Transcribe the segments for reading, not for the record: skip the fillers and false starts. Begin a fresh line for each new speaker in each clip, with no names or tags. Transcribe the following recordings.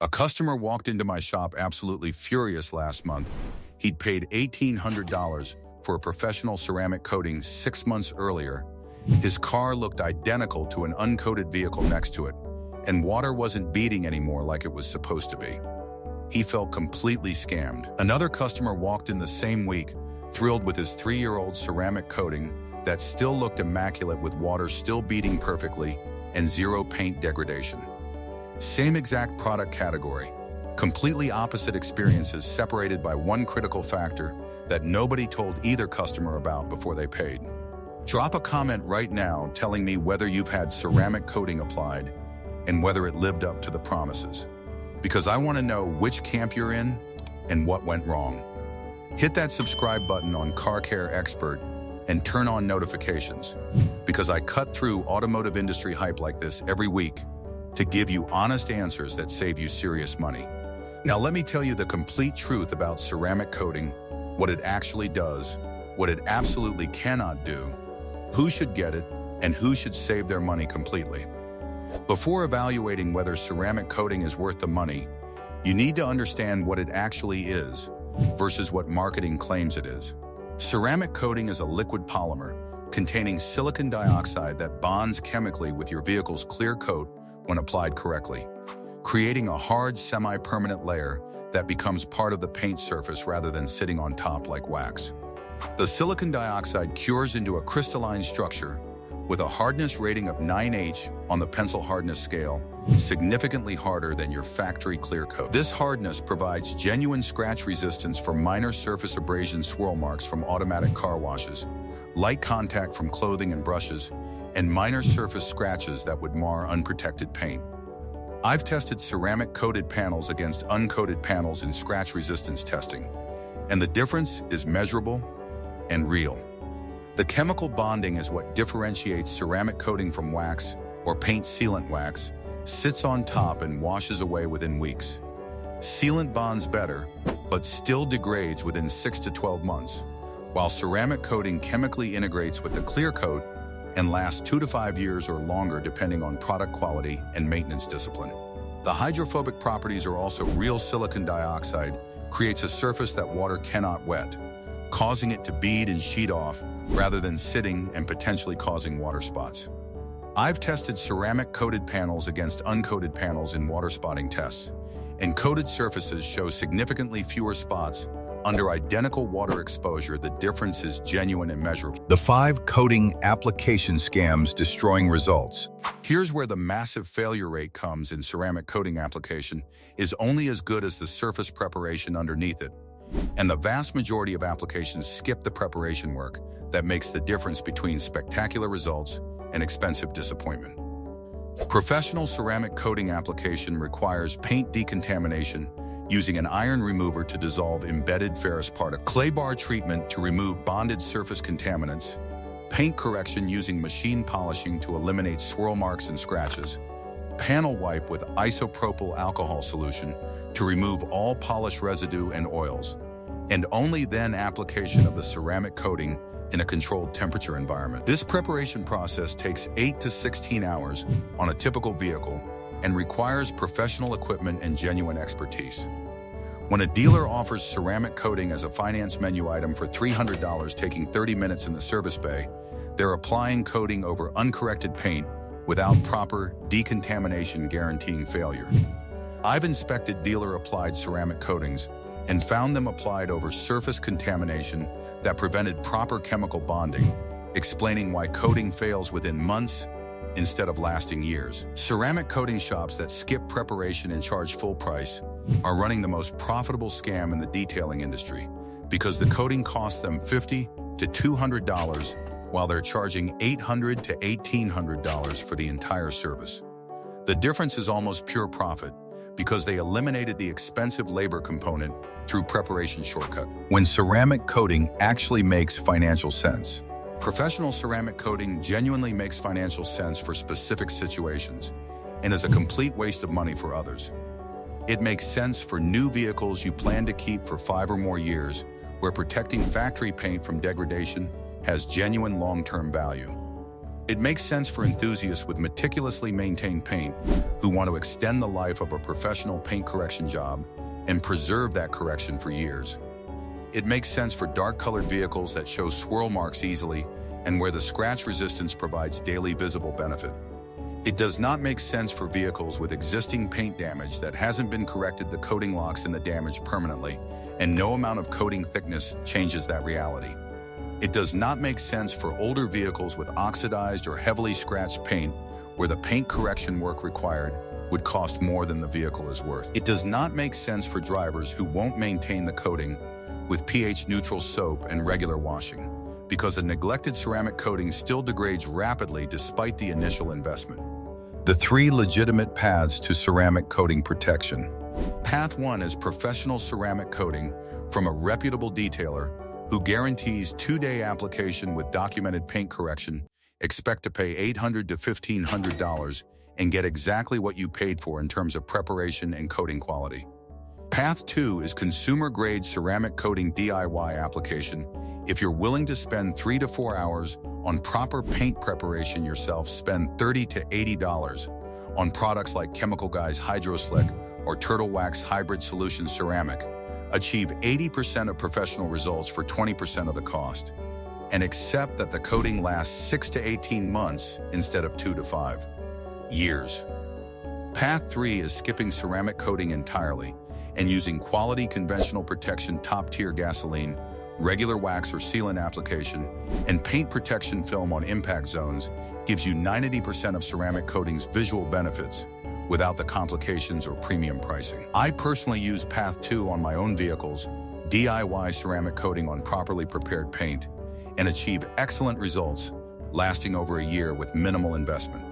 A customer walked into my shop absolutely furious last month. He'd paid $1,800 for a professional ceramic coating 6 months earlier. His car looked identical to an uncoated vehicle next to it, and water wasn't beading anymore like it was supposed to be. He felt completely scammed. Another customer walked in the same week, thrilled with his 3-year-old ceramic coating that still looked immaculate with water still beading perfectly and zero paint degradation. Same exact product category, completely opposite experiences separated by one critical factor that nobody told either customer about before they paid. Drop a comment right now telling me whether you've had ceramic coating applied and whether it lived up to the promises, because I want to know which camp you're in and what went wrong. Hit that subscribe button on Car Care Xpert and turn on notifications, because I cut through automotive industry hype like this every week to give you honest answers that save you serious money. Now let me tell you the complete truth about ceramic coating, what it actually does, what it absolutely cannot do, who should get it, and who should save their money completely. Before evaluating whether ceramic coating is worth the money, you need to understand what it actually is versus what marketing claims it is. Ceramic coating is a liquid polymer containing silicon dioxide that bonds chemically with your vehicle's clear coat when applied correctly, creating a hard, semi-permanent layer that becomes part of the paint surface rather than sitting on top like wax. The silicon dioxide cures into a crystalline structure with a hardness rating of 9H on the pencil hardness scale, significantly harder than your factory clear coat. This hardness provides genuine scratch resistance for minor surface abrasion swirl marks from automatic car washes, light contact from clothing and brushes, and minor surface scratches that would mar unprotected paint. I've tested ceramic coated panels against uncoated panels in scratch resistance testing, and the difference is measurable and real. The chemical bonding is what differentiates ceramic coating from wax or paint sealant. Wax sits on top and washes away within weeks. Sealant bonds better, but still degrades within 6 to 12 months, while ceramic coating chemically integrates with the clear coat and lasts 2 to 5 years or longer depending on product quality and maintenance discipline. The hydrophobic properties are also real silicon dioxide creates a surface that water cannot wet, causing it to bead and sheet off rather than sitting and potentially causing water spots. I've tested ceramic coated panels against uncoated panels in water spotting tests, and coated surfaces show significantly fewer spots under identical water exposure. The difference is genuine and measurable.
The 5 coating application scams destroying results.
Here's where the massive failure rate comes in ceramic coating application is only as good as the surface preparation underneath it. And the vast majority of applications skip the preparation work that makes the difference between spectacular results and expensive disappointment. Professional ceramic coating application requires paint decontamination using an iron remover to dissolve embedded ferrous particles, clay bar treatment to remove bonded surface contaminants, paint correction using machine polishing to eliminate swirl marks and scratches, panel wipe with isopropyl alcohol solution to remove all polish residue and oils, and only then application of the ceramic coating in a controlled temperature environment. This preparation process takes 8 to 16 hours on a typical vehicle and requires professional equipment and genuine expertise. When a dealer offers ceramic coating as a finance menu item for $300 taking 30 minutes in the service bay, they're applying coating over uncorrected paint without proper decontamination guaranteeing failure. I've inspected dealer-applied ceramic coatings and found them applied over surface contamination that prevented proper chemical bonding, explaining why coating fails within months instead of lasting years. Ceramic coating shops that skip preparation and charge full price are running the most profitable scam in the detailing industry because the coating costs them $50 to $200 while they're charging $800 to $1,800 for the entire service. The difference is almost pure profit because they eliminated the expensive labor component through preparation shortcut.
When ceramic coating actually makes financial sense.
Professional ceramic coating genuinely makes financial sense for specific situations and is a complete waste of money for others. It makes sense for new vehicles you plan to keep for 5 or more years, where protecting factory paint from degradation has genuine long-term value. It makes sense for enthusiasts with meticulously maintained paint who want to extend the life of a professional paint correction job and preserve that correction for years. It makes sense for dark-colored vehicles that show swirl marks easily and where the scratch resistance provides daily visible benefit. It does not make sense for vehicles with existing paint damage that hasn't been corrected. The coating locks in the damage permanently, and no amount of coating thickness changes that reality. It does not make sense for older vehicles with oxidized or heavily scratched paint where the paint correction work required would cost more than the vehicle is worth. It does not make sense for drivers who won't maintain the coating with pH-neutral soap and regular washing, because a neglected ceramic coating still degrades rapidly despite the initial investment.
The 3 legitimate paths to ceramic coating protection.
Path 1 is professional ceramic coating from a reputable detailer who guarantees 2-day application with documented paint correction. Expect to pay $800 to $1,500 and get exactly what you paid for in terms of preparation and coating quality. Path 2 is consumer-grade ceramic coating DIY application. If you're willing to spend 3 to 4 hours on proper paint preparation yourself, spend $30 to $80 on products like Chemical Guy's Hydro Slick or Turtle Wax Hybrid Solution Ceramic. Achieve 80% of professional results for 20% of the cost. And accept that the coating lasts 6 to 18 months instead of 2 to 5 years. Path 3 is skipping ceramic coating entirely and using quality conventional protection, top-tier gasoline, regular wax or sealant application, and paint protection film on impact zones gives you 90% of ceramic coating's visual benefits without the complications or premium pricing. I personally use Path 2 on my own vehicles, DIY ceramic coating on properly prepared paint, and achieve excellent results lasting over a year with minimal investment.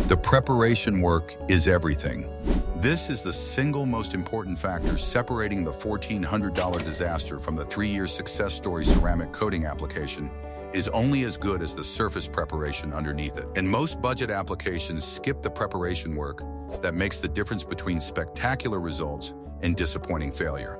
The preparation work is everything.
This is the single most important factor separating the $1,400 disaster from the 3-year success story. Ceramic coating application is only as good as the surface preparation underneath it. And most budget applications skip the preparation work that makes the difference between spectacular results and disappointing failure.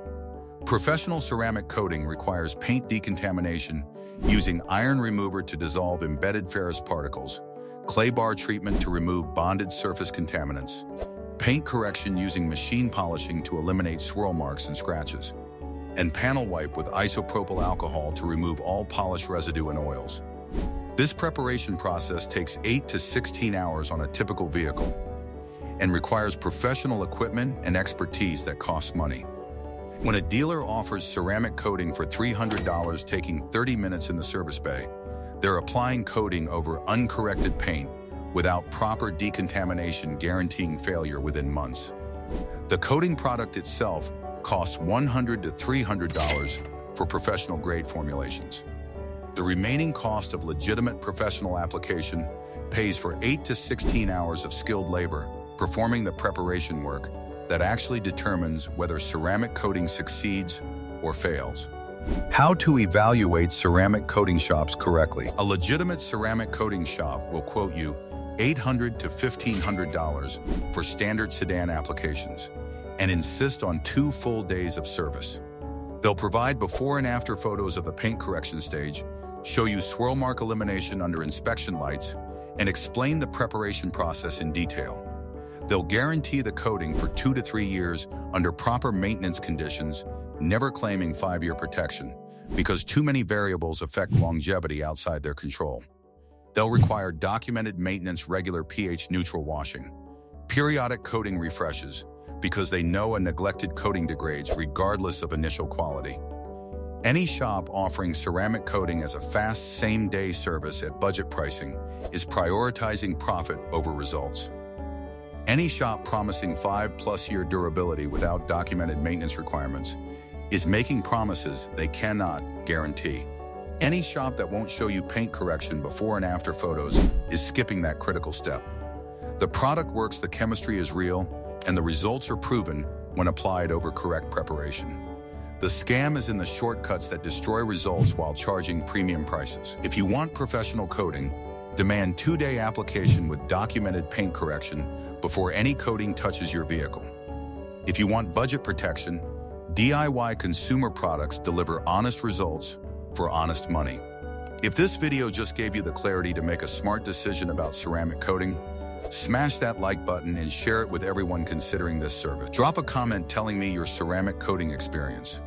Professional ceramic coating requires paint decontamination using iron remover to dissolve embedded ferrous particles, clay bar treatment to remove bonded surface contaminants, paint correction using machine polishing to eliminate swirl marks and scratches, and panel wipe with isopropyl alcohol to remove all polish residue and oils. This preparation process takes 8 to 16 hours on a typical vehicle and requires professional equipment and expertise that costs money. When a dealer offers ceramic coating for $300 taking 30 minutes in the service bay, they're applying coating over uncorrected paint without proper decontamination, guaranteeing failure within months. The coating product itself costs $100 to $300 for professional-grade formulations. The remaining cost of legitimate professional application pays for 8 to 16 hours of skilled labor performing the preparation work that actually determines whether ceramic coating succeeds or fails.
How to evaluate ceramic coating shops correctly.
A legitimate ceramic coating shop will quote you $800 to $1,500 for standard sedan applications and insist on 2 full days of service. They'll provide before and after photos of the paint correction stage, show you swirl mark elimination under inspection lights, and explain the preparation process in detail. They'll guarantee the coating for 2 to 3 years under proper maintenance conditions, never claiming 5-year protection, because too many variables affect longevity outside their control. They'll require documented maintenance, regular pH-neutral washing, periodic coating refreshes, because they know a neglected coating degrades regardless of initial quality. Any shop offering ceramic coating as a fast, same-day service at budget pricing is prioritizing profit over results. Any shop promising 5-plus-year durability without documented maintenance requirements is making promises they cannot guarantee. Any shop that won't show you paint correction before and after photos is skipping that critical step. The product works, the chemistry is real, and the results are proven when applied over correct preparation. The scam is in the shortcuts that destroy results while charging premium prices. If you want professional coating, demand 2-day application with documented paint correction before any coating touches your vehicle. If you want budget protection, DIY consumer products deliver honest results for honest money. If this video just gave you the clarity to make a smart decision about ceramic coating, smash that like button and share it with everyone considering this service. Drop a comment telling me your ceramic coating experience.